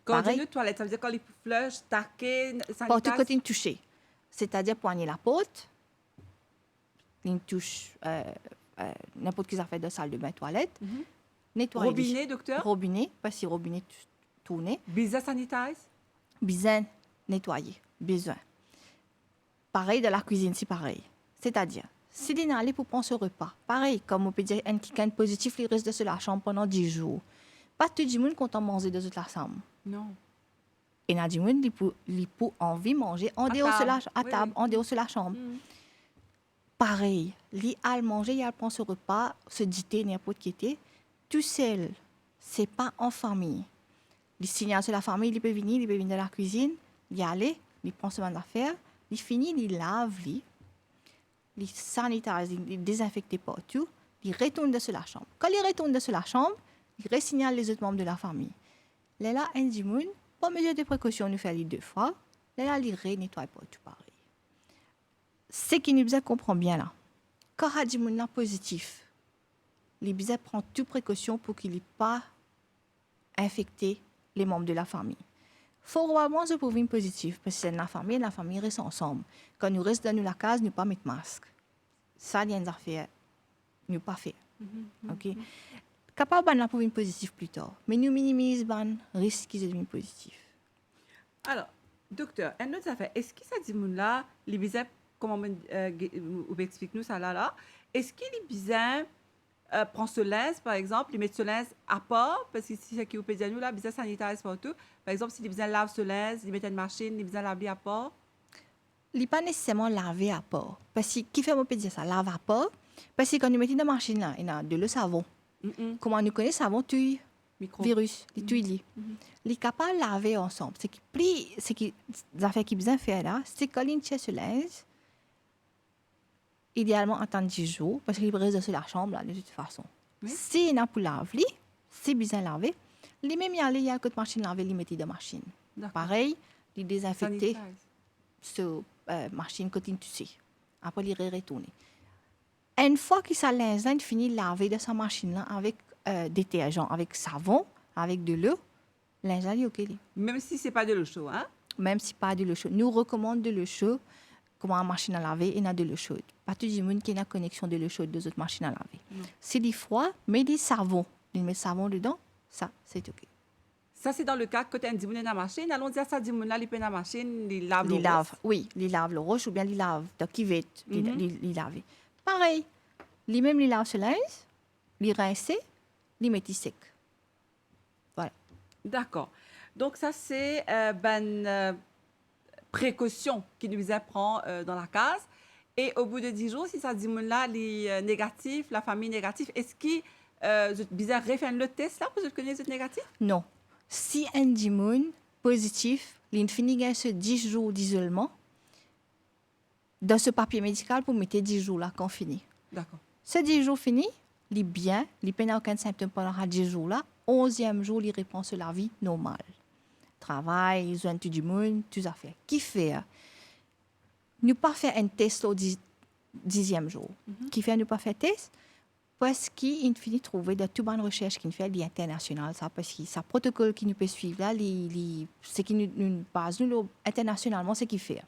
Quand on dit une toilette, ça veut dire quand il flush, taquer, pour tout côté toucher. C'est-à-dire poigner la porte, il touche n'importe quelle affaire de salle de bain, toilette, nettoyer. Robinet, docteur? Robinet, parce que robinet tourné. Besoin sanitize? Besoin nettoyer, besoin. Pareil de la cuisine, c'est pareil. C'est-à-dire, si il est allé pour prendre ce repas, pareil, comme on peut dire, un qui est positif, il reste de la chambre pendant 10 jours. Pas tout le monde content de manger de la chambre. Non. Et il y a du monde qui peut envie de manger en dehors de la table, en dehors de la chambre. Pareil, il a manger, il a prendre ce repas, ce dîner, n'importe qui était, tout seul. C'est pas en famille. Il signale sur la famille, il peut venir dans la cuisine, il y aller, il prend ce affaire, il finit, il lave, il sanitise, il désinfecte partout, il retourne de la chambre. Quand il retourne de la chambre, il resignale les autres membres de la famille. Là, un dimoun, pour mesure de précaution, nous fait les 2 fois. Là, il nettoie partout pareil. Ce qui nous besoin comprendre bien là. Quand un dimoun est positif, il besoin prendre toute précaution pour qu'il n'ait pas infecté les membres de la famille. Il faut vraiment se prouver positif parce que c'est la famille reste ensemble. Quand nous restons dans la case, nous ne pas mettre masque. Ça, il y a une affaire, nous pas fait. OK? Capable de prouver positif plus tard, mais nous minimisons le risque qu'ils deviennent positifs. Alors, docteur, une autre affaire, est-ce que ça dit là, les besoins, comment vous expliquez-nous ça là, est-ce qu'il est besoin prendre ce linge, par exemple, il met ce linge à part, parce que si c'est qui vous peut dire nous là, besoin sanitaire partout. Par exemple, si les besoins lave ce linge, il met une machine, les besoins laver à part. Il n'est pas nécessairement lavé à part. Parce que qui fait mon dire ça, lave à part, parce que quand nous mettons dans la machine là, il y a de le savon. Comment nous connaissons savon tue virus, les tuiles. Il est capable de laver ensemble. C'est qui affaires qui besoin faire là, c'est quand il tient ce linge, idéalement en temps de 10 jours, parce qu'il reste dans la chambre là, de toute façon. Si il a pour laver, c'est besoin laver. Les mêmes il y a que de machine laver, il mettait dans la machine. Pareil, il désinfecter ce machine quand il tue. Après il retourne. Une fois que ça linge il finit de laver de sa machine là avec détergent, avec savon, avec de l'eau, linge est OK. Même si c'est pas de l'eau chaude, hein? Même si pas de l'eau chaude. Nous recommandons de l'eau chaude, comme une machine à laver, et a de l'eau chaude. Pas tout le monde qui a une connexion de l'eau chaude des autres machines à laver. Si il est froid, mais il savon. Il met savon dedans, ça, c'est OK. Ça, c'est dans le cas que tu as un dimoun dans la machine. Allons dire ça, dimoun là, il peut dans la machine, il lave le roche. Oui, il lave le roche ou bien il lave de kivette, il lave. Pareil, lui-même, il lave ce linge, il rince, il met sec. D'accord. Donc, ça, c'est précaution qui nous apprend dans la case. Et au bout de 10 jours, si ça dit là, les négatifs, la famille négative, est-ce que bizarre refaire le test là pour que connaissez les négatifs? Non. Si un dimoun positif, il finit ce 10 jours d'isolement, dans ce papier médical, pour mettre 10 jours là qu'on finit. D'accord. Ce 10 jours fini, il est bien, il n'a aucun symptôme pendant 10 jours là. 11e jour, il reprend sur la vie normale. Travail, il joint tout du monde, tout ça fait. Qui fait? Nous pas faire un test au 10e jour. Qui fait nous pas faire test? Parce qu'il finit trouver de toute bonne recherche qu'il fait international, ça parce que ça protocole qui nous peut suivre là, c'est qui nous base nous internationalement ce qu'il fait.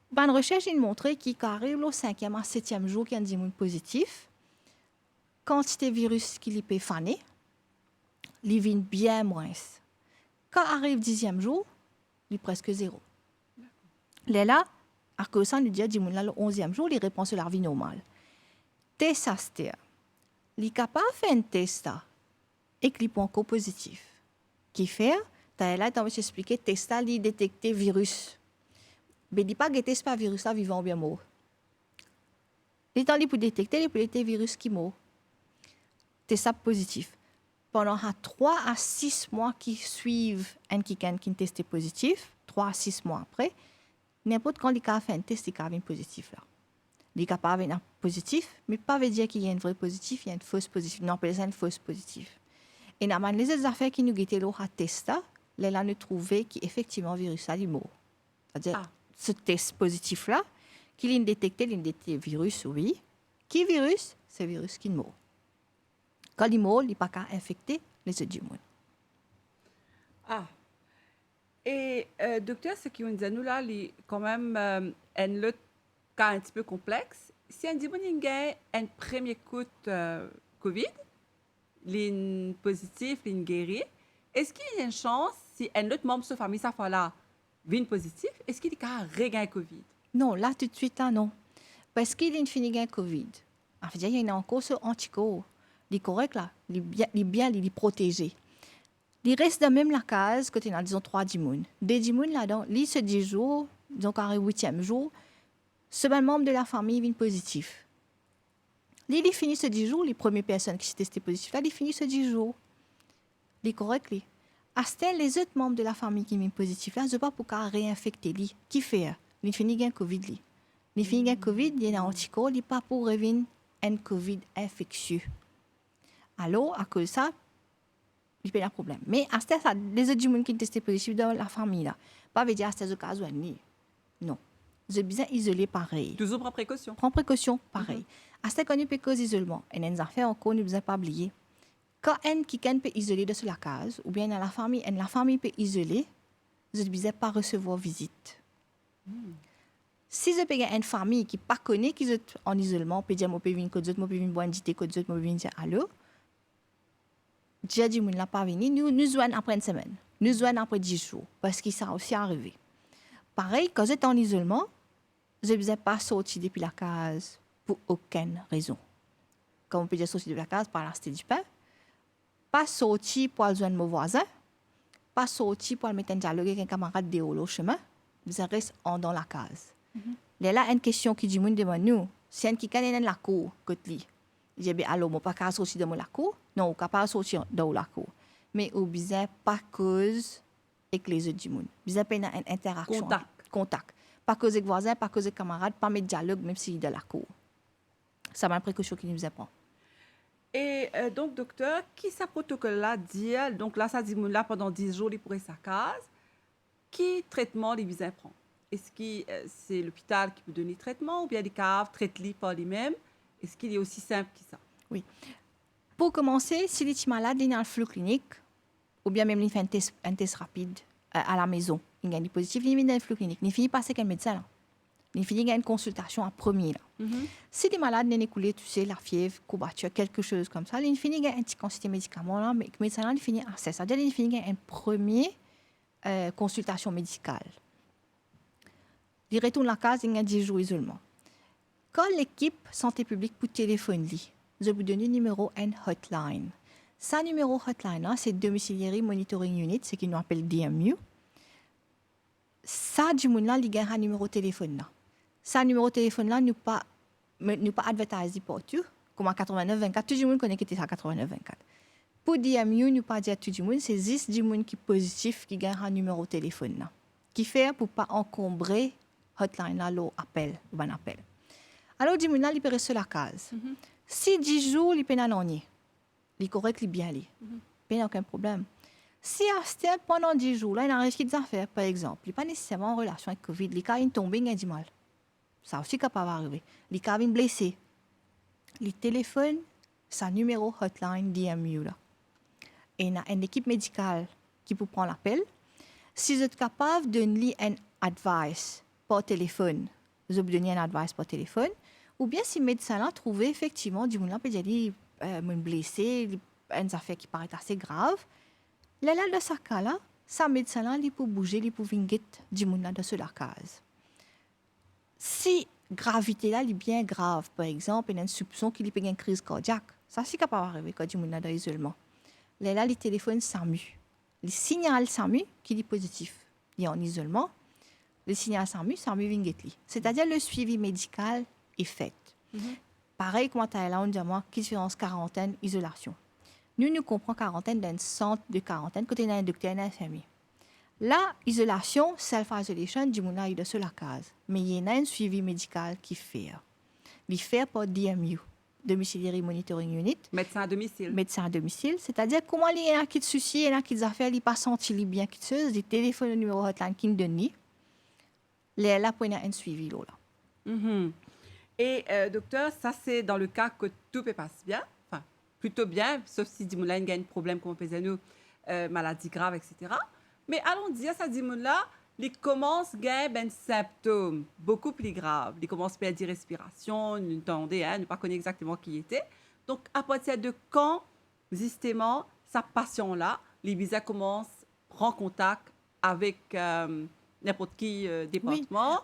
Bonne recherche il montre qu'il arrive au 5e à 7e jour qu'il y a un dimoun positif, quantité virus qu'il peut faner, il vient bien moins. Quand arrive 10e jour, il est presque zéro. Là, à cause ça, nous dit que le 11e jour, il répond sur la vie normale. Test il est capable de faire un test et qu'il est encore positif. Qui fait, là, tu vas expliquer, test il détecte virus. Mais il n'y a pas de test par virus vivant ou bien mort. Il est pour détecter, il peut détecter virus qui est mort. Test positif. Pendant 3 à 6 mois qui suivent un qui est testé positif, 3 à 6 mois après, n'importe quand il a fait un test, il a un positif là. Il est capable d'avoir un positif, mais pas veut dire qu'il y a un vrai positif, il y a une fausse positive. Non, appelle ça une fausse positive. Et dans les autres affaires qui nous guettaient à tester, là, nous trouvons qu'effectivement, le virus est mort. C'est-à-dire, ce test positif-là, qu'il a détecté, le virus, oui. Qui virus? C'est le virus qui est mort. Quand il est mort, il n'est pas qu'à infecter les autres du monde. Ah. Et docteur, ce qui nous dit nous là, c'est quand même un cas un petit peu complexe. Si on dit qu'il y a un premier coup de COVID, l'in positif, l'in guéri, est-ce qu'il y a une chance si un autre membre de sa famille, ça fois là, vient positif, est-ce qu'il y a un regain COVID? Non, là tout de suite, là, non. Parce qu'il a fini gain COVID. En fait, il y a encore ce anticorps. Il est correct là, il est protégé. Il reste dans même la case quand il a disons 3 dimoun. Des dimoun là-dedans, il se 10 jours, donc à 8e jour, ce même membre de la famille vient positif. Il finit ce 10 jours, les premières personnes qui s'est testées positives là, il finit ce 10 jours. Il est correct lui. À ce temps, les autres membres de la famille qui viennent positifs là, je ne sais pas pourquoi réinfecter lui. Qui fait? Il finit gain Covid lui. Il finit gain Covid, il y a un anticorps, il pas pour revenir un Covid infectieux. Alors à cause de ça, il n'y a pas de problème. Mais à ce temps, les autres gens qui sont testés positifs dans la famille là, pas veut dire à ce cas ni. Non. Vous êtes bien isolé pareil. Toujours prendre précaution. Prends précaution pareil. À ce qu'on peut cause isolement, et les affaires encore, nous ne pas oublier. Quand un qui peut isoler de la case, ou bien dans la famille peut isoler, vous êtes bien pas recevoir visite. Si je peux une famille qui pas connaît qu'ils sont en isolement, peut dire moi peux venir que moi peux venir boire que moi peux venir dire allô. Déjà dit moun la pas venir, nous joignent après une semaine. Nous joignent après 10 jours parce que ça aussi arrivé. Pareil, quand vous êtes en isolement, je ne pas sortir depuis la case pour aucune raison. Comme on peut dire sortir depuis la case par l'acheter du pain, pas sortir pour aller joindre mon voisin, pas sortir pour aller mettre un dialogue avec un camarade de au chemin, vous restez dans la case. Là, une question qui dit moun demande nous, si un qui connaît dans la cour côté lui, je dis alors moi pas sortir dans la cour, non, on pas sortir dans la cour, mais au bizarre pas cause avec les autres du monde. Bizarre pas une interaction. Contact. Pas cause avec voisin, pas cause avec camarade, pas mettre dialogue même s'il est dans la cour. Ça m'a une précaution qui nous apprend. Et donc, docteur, qui ça protocole-là dit? Donc là, ça dit là pendant 10 jours, il pourrait sa case. Qui traitement les visins prend? Est-ce que c'est l'hôpital qui peut donner traitement ou bien les caves traitent-les par lui-même? Est-ce qu'il est aussi simple que ça? Oui. Pour commencer, si les malades sont dans le flux clinique, ou bien même il fait un test rapide à la maison, il gagne positif, il est dans le flux clinique, il finit par passer qu'un médecin là. Il finit par une consultation à premier là. Si les malades n'ont écoulé, tu sais, la fièvre, courbature, quelque chose comme ça, il finit par une petite quantité de médicaments là, mais le médecin là, il finit à c'est-à-dire il finit par une première consultation médicale. Il retourne à la case, il y a 10 jours d'isolement. Quand l'équipe santé publique pour téléphoner, je vous donne le numéro, une hotline. Sa numéro hotline, là, c'est Domiciliary Monitoring Unit, ce qu'on appelle DMU. Ça, du monde là, il y a un numéro de téléphone là. Ça, numéro de téléphone là, nous pas advertisé partout. Comme en 89-24, tout le monde connaît que c'est ça 89-24. Pour DMU, nous pas dire tout le monde, c'est juste du monde qui est positif qui gagne un numéro de téléphone là. Qui fait pour pas encombrer hotline là, l'appel ou un appel. Alors, du monde là, il peut rester sur la case. Si 10 jours, il peut en année. Il est correct, il est bien allé. Il n'y a aucun problème. Si pendant 10 jours, là, il arrive des affaires, par exemple, il n'est pas nécessairement en relation avec Covid, il est tombé, il a du mal. Ça aussi capable d'arriver. Il est blessé. Il téléphone sa numéro hotline DMU là. Et il y a une équipe médicale qui peut prendre l'appel. Si vous êtes capable de donner un advice par téléphone, vous pouvez donner un advice par téléphone, ou bien si le médecin là trouve effectivement du monde peut dire blessé, une affaire qui paraît assez grave. Là, dans ce cas-là, ça médecin là, il peut bouger, il peut venir du monde dans ce case. Si gravité là, est bien grave, par exemple, il y a une soupçon qu'il peut avoir une crise cardiaque, ça c'est capable d'arriver quand du monde dans l'isolement. Là, les téléphones SAMU. Le signal SAMU qui est positif, il est en isolement. Le signal SAMU vient guetter. C'est-à-dire le suivi médical est fait. Pareil comme en Thaïlande, on dit différence quarantaine, isolation. Nous comprenons quarantaine d'un centre de quarantaine, côté d'un docteur et d'un infirmier. Là, isolation, self-isolation, du monde est sur la case. Mais il y a un suivi médical qui fait. Il fait par DMU, Domiciliary Monitoring Unit. Médecin à domicile. Médecin à domicile. C'est-à-dire, comment il y a qui de soucis, il y a qui d'affaires, il pas senti bien qui de des téléphones, le numéro hotline qui nous donne. Là, pour un suivi. Là. Et docteur, ça c'est dans le cas que tout peut passer bien. Plutôt bien, sauf si Dimoula a un problème, comme on peut dire, maladie grave, etc. Mais allons dire, ça Dimoula, il commence à gagner des symptômes beaucoup plus graves. Il commence à perdre la respiration, nous entendez, ne pas connaître exactement qui il était. Donc, à partir de quand, justement, sa passion-là, les visas commencent à prendre contact avec n'importe qui département,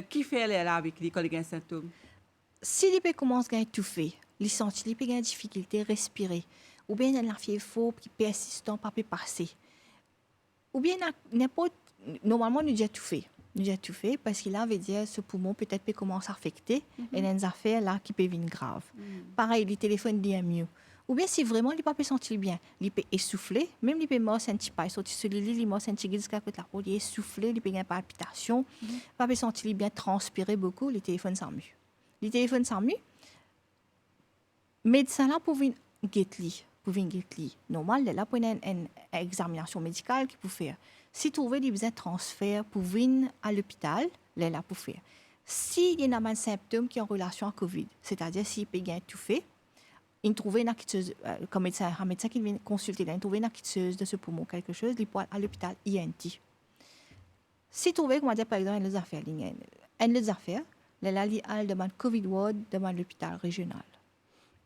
qui fait là avec les collègues symptômes? Si les commence à étouffer, les sentir, les gens ont des difficultés à respirer, ou bien il y a la fièvre qui persistant, pas peut passer, ou bien n'importe, normalement nous déjà tout fait. Nous déjà tout fait parce qu'il veut dire ce poumon peut-être peut commencer à affecter et il y a des affaires là qui peuvent venir graves. Pareil, les téléphones DMU. Ou bien si vraiment il ne peut pas sentir bien, il peut essouffler, même il peut mort un petit pas, il sorti sur le lit, il mort un petit jusqu'à côté de la peau, il est essoufflé, il peut avoir une palpitation, il ne peut sentir bien transpirer beaucoup, les téléphones SAMU. Les téléphones SAMU, médecin là pour venir guetter. Normal, là pour une examination médicale qu'il peut faire. Si trouver des besoins de transfert pour venir à l'hôpital, là pour faire. S'il y a un symptôme qui est en relation à Covid, c'est-à-dire s'il peut bien tout fait, il trouve une quitteuse, comme médecin, un médecin qui vient consulter, il trouve une quitteuse de ce poumon, quelque chose, il peut aller à l'hôpital INT. Si trouver, comment dire, par exemple, les affaires, là, il demande Covid ward, demande l'hôpital régional.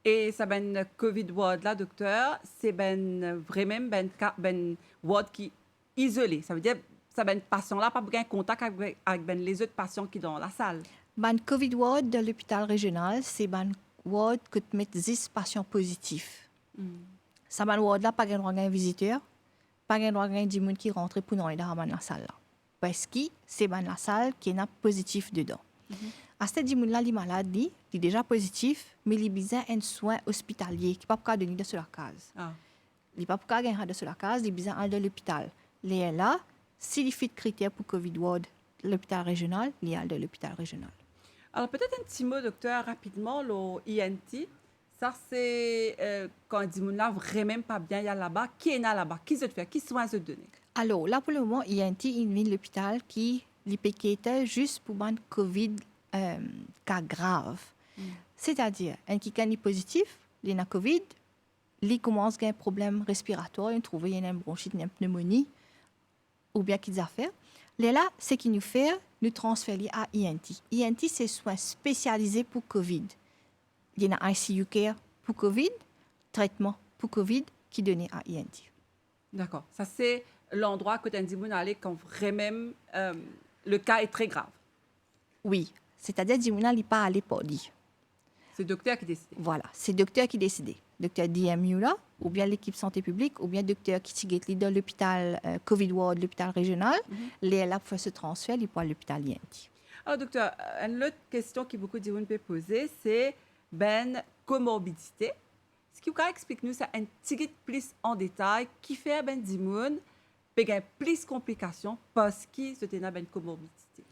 Et ça ben Covid ward là, docteur, c'est vraiment ben ward qui isolé. Ça veut dire ça ben patient là pas bien contact avec les autres patients qui sont dans la salle. Ben Covid ward de l'hôpital régional, c'est ben ward que tu mets 10 patients positifs. Ça ben ward là pas gain droit gain visiteur, pas gain droit gain du monde qui rentre pour dans la salle là. Parce que c'est ben la salle qui est positif dedans. À ce moment-là, les malades, il est déjà positif, mais il a besoin d'un soin hospitalier qui ne peut pas donner de la case. Il ne peut pas gagner de la case, il a besoin de l'hôpital. Il est là, s'il fait de critères pour Covid ward, l'hôpital régional, il est de l'hôpital régional. Alors peut-être un petit mot, docteur, rapidement, le INT. Ça, c'est quand on dit là vraiment pas bien, il y a là-bas. Qui est là-bas? Qui se fait? Qui soin se donner? Alors, là, pour le moment, INT, il vient de l'hôpital qui est juste pour un Covid cas grave. C'est-à-dire, un qui est positif, il a Covid, il commence à avoir un problème respiratoire, il trouve une bronchite, une pneumonie, ou bien qu'il a fait. Là, ce qu'il nous fait, nous transférer à INT. INT, c'est soins spécialisés pour Covid. Il y a un ICU care pour Covid, traitement pour Covid qui est donné à INT. D'accord. Ça, c'est l'endroit que tu as dit quand vraiment le cas est très grave. Oui. C'est-à-dire que il n'est pas allé pour lui. C'est le docteur qui décide. Voilà, c'est le docteur qui décide. Docteur DMU là, ou bien l'équipe santé publique, ou bien docteur qui est dans l'hôpital COVID Ward, l'hôpital régional, les là pour faire ce transfert, il pour l'hôpital Yenti. Alors, docteur, une autre question que beaucoup de gens peuvent poser, c'est ben comorbidité. Est-ce que vous pouvez expliquer nous ça un petit peu plus en détail qui fait ben dimoun peut gagner plus de complications parce qu'il se tient ben comorbidité.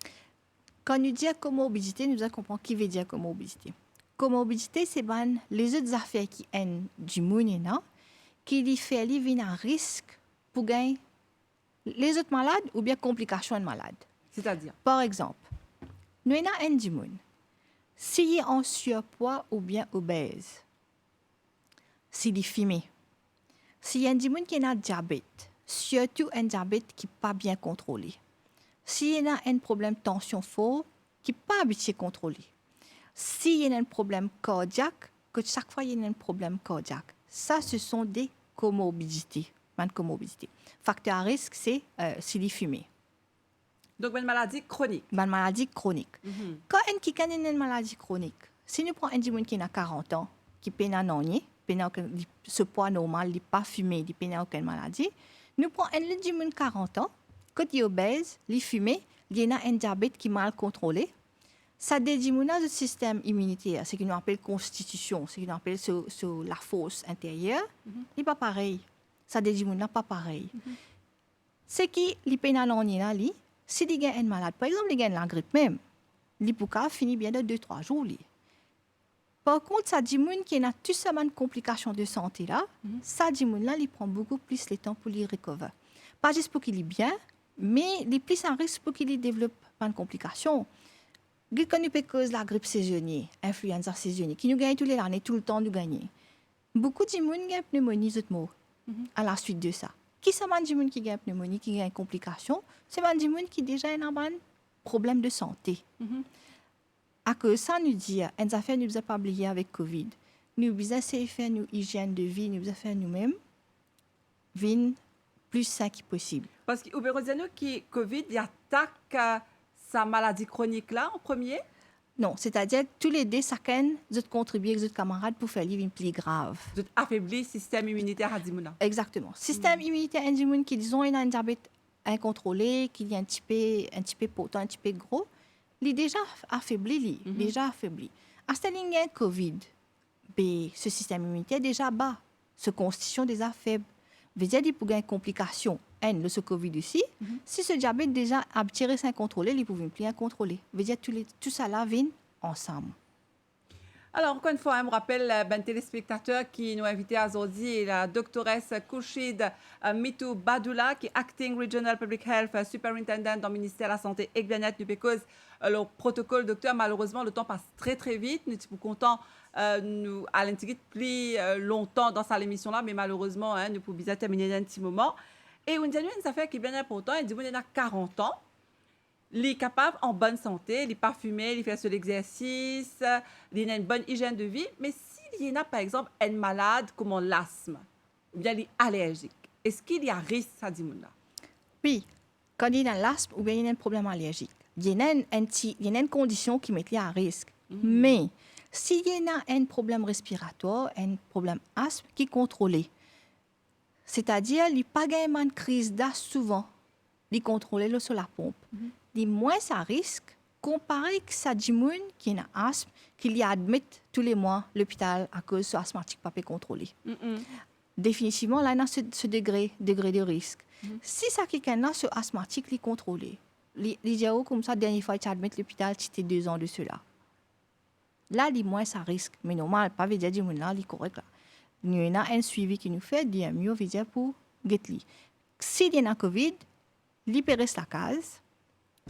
Quand nous disons comorbidité, nous devons comprendre qui veut dire comorbidité. Comorbidité, c'est ben les autres affaires qui ont du monde qui lui fait vivre un risque pour gagner les autres malades ou bien complications de malades. C'est-à-dire? Par exemple, nous avons un du monde. S'il est en surpoids ou bien obèse, s'il est fumé, s'il y a un du monde qui a un diabète, surtout un diabète qui n'est pas bien contrôlé, s'il y a un problème de tension fort qui n'est pas habitué à contrôler, s'il y a un problème cardiaque, que chaque fois il y a un problème cardiaque, ça, ce sont des comorbidités. Facteur à risque, c'est s'il est fumé. Donc, une maladie chronique. Une maladie chronique. Quand on a une maladie chronique, si nous prenons un homme qui a 40 ans, qui peine à non, ce poids normal, il n'est pas fumé, il peine à aucune maladie, nous prenons un homme de 40 ans, quand il est obèse, il est fumé, il a un diabète qui est mal contrôlé. Ça dédiminue le système immunitaire, ce qu'on appelle constitution, ce qu'on appelle sur la force intérieure, il n'est pas pareil. Ça dédiminue pas pareil. C'est qui les peine à non, si il y a un malade, par exemple, il y a la grippe même, l'hypoca finit bien de 2-3 jours. Par contre, ça dit qu'il y a tout ça de complications de santé là, ça dit là, il prend beaucoup plus le temps pour les recover. Pas juste pour qu'il est bien, mais il plus un risque pour qu'il développe pas de complications. Quand nous cause la grippe saisonnière, influenza saisonnière, qui nous gagne toutes les années, tout le temps nous gagne. Beaucoup de gens ont pneumonie, à la suite de ça. Qui sont les gens qui ont pneumonie, qui ont complications? C'est les gens qui déjà ont un problème de santé. À cause ça, nous dit, une affaire nous a pas oublié avec Covid. Nous devons faire nos hygiène de vie, nous devons faire nous-mêmes, vivre plus sain que possible. Parce que nous qui Covid, il attaque sa maladie chronique là en premier? Non, c'est-à-dire tous les deux, chacun de contribuer avec d'autres camarades pour faire vivre une plus grave. Vous affaiblir le système immunitaire à Dimouna. Exactement. Système immunitaire à Dimouna qui disons il a un diabète incontrôlé, qui est un petit peu potent, un petit peu gros, il est déjà affaibli, déjà affaibli. À ce moment-là, Covid, ce système immunitaire est déjà bas, ce constitution déjà faible. Veut dire qu'il peut avoir une complication. Le ce Covid aussi, si ce diabète déjà a tiré sans contrôler, il ne peut plus contrôler. Veut dire tout ça là vient ensemble. Alors, encore une fois, je me rappelle ben téléspectateur qui nous a invités aujourd'hui, la doctoresse Khurshid Mitou Badoula, qui est Acting Regional Public Health Superintendent dans le ministère de la Santé et Bien-être, parce que le protocole, docteur, malheureusement, le temps passe très, très vite. Nous sommes contents nous allons plus longtemps dans cette émission-là, mais malheureusement, nous pouvons bien terminer dans un petit moment. Et on a une affaire qui est bien importante, il dit qu'il a 40 ans, il est capable en bonne santé, il n'est pas fumé, il fait de l'exercice, il a une bonne hygiène de vie, mais s'il y en a par exemple un malade comme l'asthme, ou bien il est allergique, est-ce qu'il y a risque à Dimouna? Oui, quand il y a l'asthme ou bien il y a un problème allergique, il y a une condition qui met à risque. Mais s'il y a un problème respiratoire, un problème asthme qui est contrôlé, c'est-à-dire qu'il n'y a pas de crise d'asthme souvent, il est contrôlé sur la pompe. Il y a moins à risque comparé à ça qui a un asthme, qu'il y a admis tous les mois à l'hôpital à cause de asthmatique pas contrôlé. Définitivement, là, il y a ce degré de risque. Si ça quelqu'un a ce asthmatique, il est contrôlé. Les gens comme ça, la dernière fois qu'il a admis à l'hôpital, c'était 2 ans de cela. Là, il y a moins à risque. Mais normal, pas veut dire que il est correct. Là. Nous avons un suivi qui nous fait, il y a mieux pour Getli. S'il y a un COVID, il peut rester la case,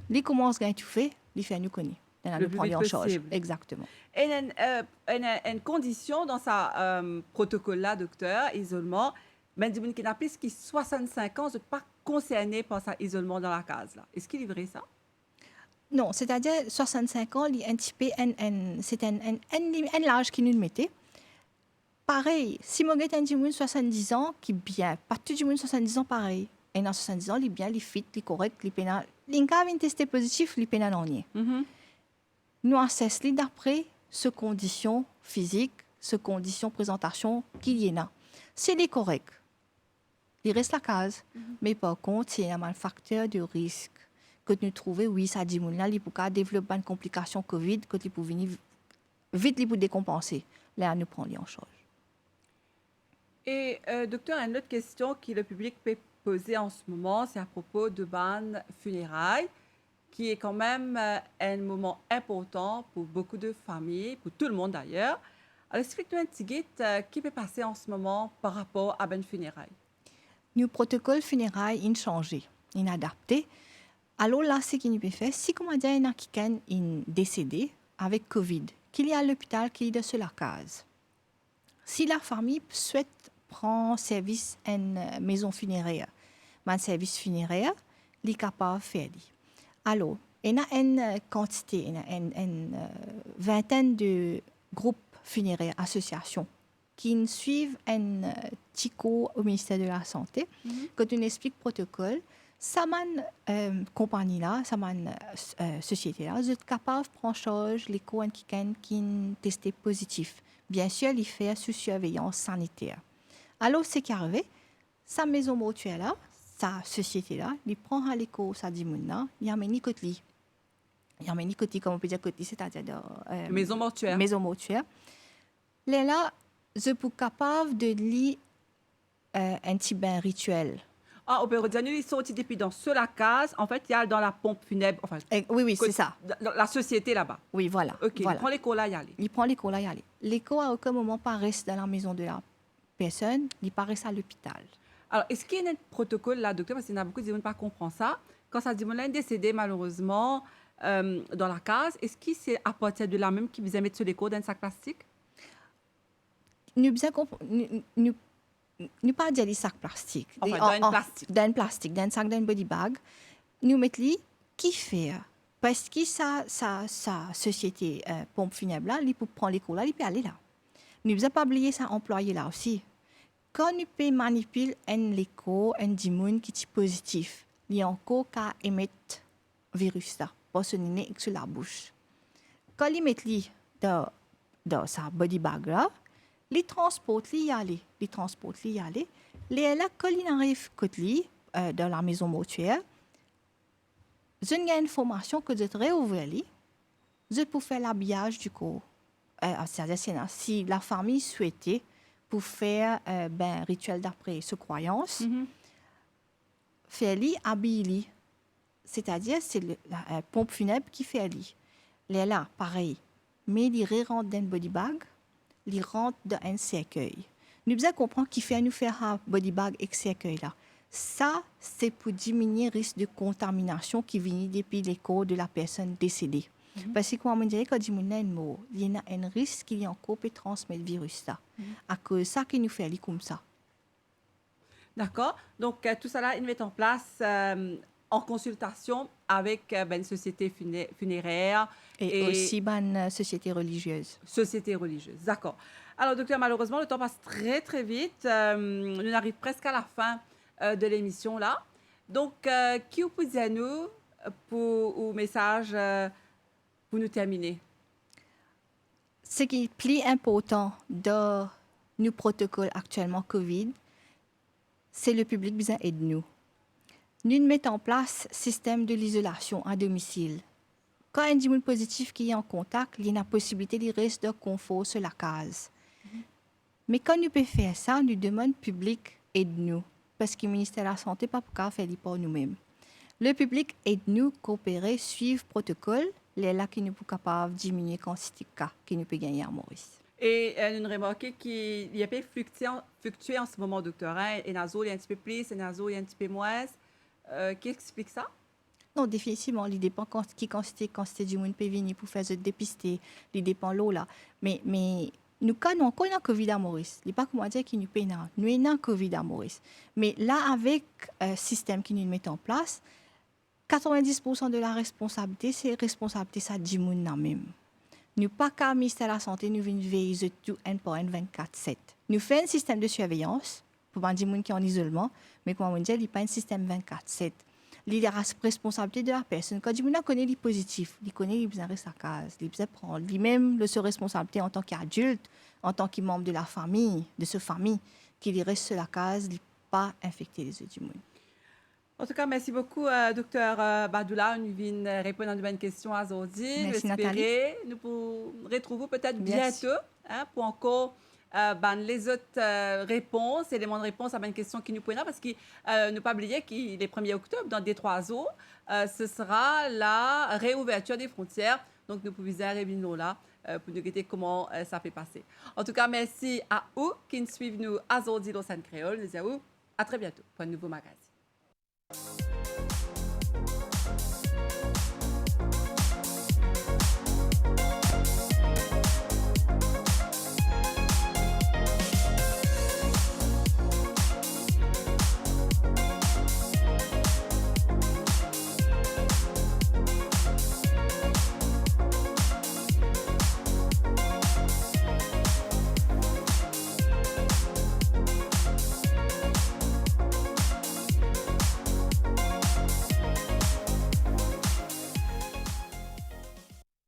il commence à tout faire, il fait nous connaître. Le plus vite possible. Exactement. Et une condition dans sa protocole-là, docteur, isolement, mais du monde qui n'a plus que 65 ans, ne pas concerné par ça isolement dans la case. Là. Est-ce qu'il est vrai ça? Non, c'est-à-dire 65 ans, il y a un petit peu c'est un âge qui nous mettait. Pareil, si mon gars a un 70 ans, qui est bien, pas tout le monde 70 ans pareil. Et dans 70 ans, il est bien, il est fit, il est correct, il est pénal. Il a testé positif, il est pénal en y. Nous assessons d'après ce condition physique, ce condition présentation qu'il y en a. C'est les correct. Il reste la case. Mais par contre, c'est un facteur de risque que nous trouvons, oui, ça dit, là, il peut développer une complication COVID, que il peut venir vite, il peut décompenser. Là, nous prenons en charge. Et docteur, une autre question que le public peut poser en ce moment, c'est à propos de ban funérailles, qui est quand même un moment important pour beaucoup de familles, pour tout le monde d'ailleurs. Alors, explique-nous un petit guide qui peut passer en ce moment par rapport à ban funérailles. Nos protocoles funérailles ont changé, ont adapté. Alors là, ce qu'il peut faire, si comme on dit, il y a quelqu'un qui est décédé avec Covid, qu'il y a à l'hôpital, qu'il est sur la case. Si la famille souhaite prendre service à une maison funéraire, un service funéraire, il est capable de faire. Alors, il y a une quantité, une vingtaine de groupes funéraires, associations, qui suivent un petit cours au ministère de la Santé, quand on explique le protocole. Ça compagnie là, ça société là, vous êtes capable de prendre en charge les cours qui sont testés positifs. Bien sûr, il fait sous surveillance sanitaire. Alors, c'est qui arrive, sa maison mortuaire là, sa société là, il prend à l'écho, ça dit là, il y a un côté. Il y a un côté, comme on peut dire côté, c'est-à-dire Maison mortuaire. Maison mortuaire. Là, je suis capable de lire un petit bain rituel. Ah, on peut redire, ils sont depuis dans la case. En fait, il y a dans la pompe funèbre. Enfin, oui, c'est ça. Dans la société là-bas. Oui, voilà. OK, voilà. il prend l'écho là, y aller. Il prend l'écho là, y aller. L'écho, à aucun moment, pas reste dans la maison de la personne, il paraît à l'hôpital. Alors, est-ce qu'il y a un protocole là, docteur, parce qu'il y en a beaucoup qui ne pas comprendre ça. Quand ça dit qu'on est décédé, malheureusement, dans la case, est-ce que c'est à partir de là même qu'ils vous mettre sur l'écho dans un sac plastique? Nous pas dire des sacs plastiques. Enfin, dans un plastique. Dans un plastique, dans un sac, dans un body bag. Nous mettons qui fait. Parce que sa société pompe funèbre là, il peut prendre l'écho là, il peut aller là. Nous ne pas oublier ça employé là aussi. Quand nous peut manipuler un écho, un dimoun qui est positif, il y a encore qu'à émettre virus là, parce que nous sur la bouche. Quand il met dans sa body bag là, les transports y aller, les là quand il arrive côté dans la maison mortuaire, je n'ai information que de réouvrir je peux faire l'habillage du corps. C'est-à-dire si la famille souhaitait pour faire un rituel d'après ce croyance, faire habiller. C'est-à-dire c'est la pompe funèbre qui fait là pareil, mais il rentre dans une body bag. Il rentre dans un cercueil. Nous devons comprendre qu'il fait nous faire un body bag avec ce cercueil-là. Ça, c'est pour diminuer le risque de contamination qui vient depuis les corps de la personne décédée. Parce que, comme on dit, quand il y a un risque qu'il y a encore peut transmettre le virus-là. À cause de ça, qu'il nous fait comme ça. D'accord. Donc, tout ça là, il met en place en consultation avec une société funéraire. Et aussi une société religieuse. Société religieuse, d'accord. Alors, docteur, malheureusement, le temps passe très, très vite. On arrive presque à la fin de l'émission, là. Donc, qui vous peut dire nous pour un message pour nous terminer? Ce qui est plus important dans nos protocoles actuellement COVID, c'est le public besoin de nous. Nous mettons en place un système de l'isolation à domicile. Quand un individu positif qui est en contact, il y a la possibilité de rester de confort sur la case. Mais quand nous pouvons faire ça, nous demandons au public aide-nous. Parce que le ministère de la Santé n'a pas faire pour nous-mêmes. Le public aide-nous coopérer, suivre le protocole, les là qui nous sont capables de diminuer la quantité de cas que nous pouvons gagner à Maurice. Et nous remarquons qu'il y a pas fluctué en ce moment, docteur. Et naso, il y a un petit peu plus, et naso, il y a un petit peu moins. Qui explique ça? Non, définitivement, il dépend qui quantité du monde peut venir pour faire se dépister, il dépend de l'eau là. Mais nous avons encore un Covid à Maurice. Il n'est pas comme dire qu'il nous paye. Nous avons un Covid à Maurice. Mais là, avec le système qui nous met en place, 90% de la responsabilité, c'est la responsabilité ça du monde même. Nous pas qu'à ministère de la Santé, nous venons veiller tout un par un 24/7. Nous faisons un système de surveillance pour les gens qui sont en isolement, mais comme on dit, il n'y a pas un système 24/7. il y a la responsabilité de la personne. Quand on connaît les positifs, il connaît les besoins de sa case, les besoins prendre, lui-même le se responsabilité en tant qu'adulte, en tant que membre de la famille, de sa famille, qu'il reste sur la case, il pas infecter les autres du monde. En tout cas, merci beaucoup, docteur Badoula. Nous venons répondre à une bonne question aujourd'hui. Merci, Nous pourrons retrouver peut-être Merci. bientôt pour encore les autres réponses, éléments de réponse à une question qui nous posent parce que ne pas oublier que le 1er octobre, dans 2-3 jours, ce sera la réouverture des frontières. Donc, nous pouvons revenir là pour nous guetter comment ça fait passer. En tout cas, merci à vous qui nous suivent nous aujourd'hui dans San Créole. Nous disons à très bientôt pour un nouveau magazine.